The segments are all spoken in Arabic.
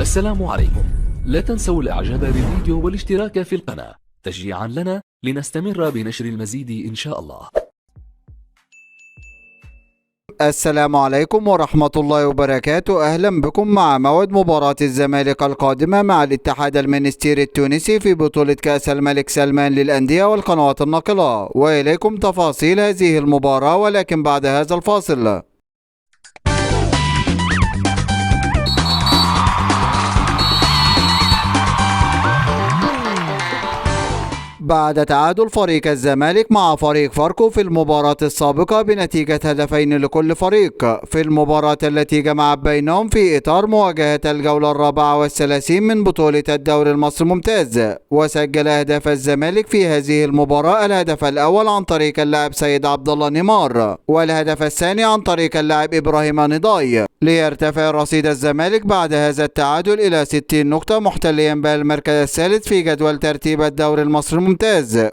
السلام عليكم. لا تنسوا الاعجاب بالفيديو والاشتراك في القناة تشجيعا لنا لنستمر بنشر المزيد إن شاء الله. السلام عليكم ورحمة الله وبركاته. أهلا بكم مع موعد مباراة الزمالك القادمة مع الاتحاد المنستيري التونسي في بطولة كأس الملك سلمان للأندية والقنوات الناقلة، وإليكم تفاصيل هذه المباراة ولكن بعد هذا الفاصل. بعد تعادل فريق الزمالك مع فريق فاركو في المباراة السابقة بنتيجة هدفين لكل فريق في المباراة التي جمعت بينهم في إطار مواجهة الجولة 34 من بطولة الدوري المصري الممتاز، وسجل أهداف الزمالك في هذه المباراة الهدف الأول عن طريق اللاعب سيد عبد الله نيمار، والهدف الثاني عن طريق اللاعب إبراهيم نضاي، ليرتفع رصيد الزمالك بعد هذا التعادل إلى 60 نقطة، محتليا بها المركز الثالث في جدول ترتيب الدوري المصري الممتاز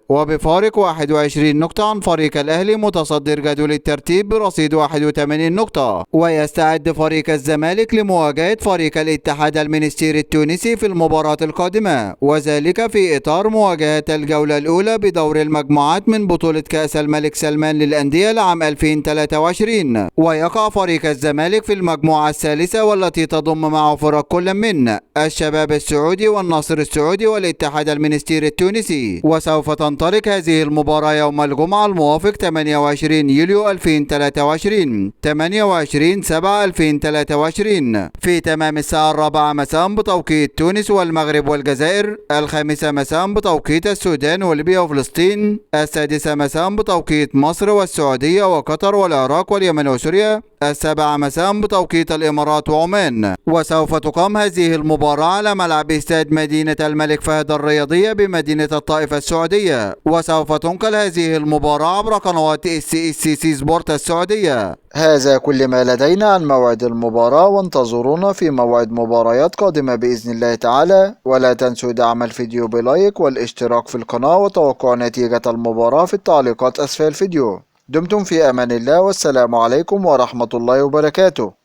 وبفارق 21 نقطة عن فريق الأهلي متصدر جدول الترتيب برصيد 81 نقطة. ويستعد فريق الزمالك لمواجهة فريق الاتحاد المنستيري التونسي في المباراة القادمة، وذلك في إطار مواجهة الجولة الأولى بدور المجموعات من بطولة كأس الملك سلمان للأندية لعام 2023. ويقع فريق الزمالك في المجموعة الثالثة والتي تضم معه فرق كل من الشباب السعودي والنصر السعودي والاتحاد المنستيري التونسي. وسوف تنطلق هذه المباراة يوم الجمعة الموافق 28 يوليو 2023 28/7/2023 في تمام الساعة 4 مساء بتوقيت تونس والمغرب والجزائر، 5 مساء بتوقيت السودان وليبيا وفلسطين، 6 مساء بتوقيت مصر والسعودية وقطر والعراق واليمن وسوريا، 7 مساء بتوقيت الإمارات وعمان. وسوف تقام هذه المباراة على ملعب استاد مدينة الملك فهد الرياضية بمدينة الطائف السعودية، وسوف تنقل هذه المباراة عبر قنوات SCC سبورت السعودية. هذا كل ما لدينا عن موعد المباراة، وانتظرونا في موعد مباريات قادمة بإذن الله تعالى، ولا تنسوا دعم الفيديو بلايك والاشتراك في القناة وتوقع نتيجة المباراة في التعليقات أسفل الفيديو. دمتم في أمان الله، والسلام عليكم ورحمة الله وبركاته.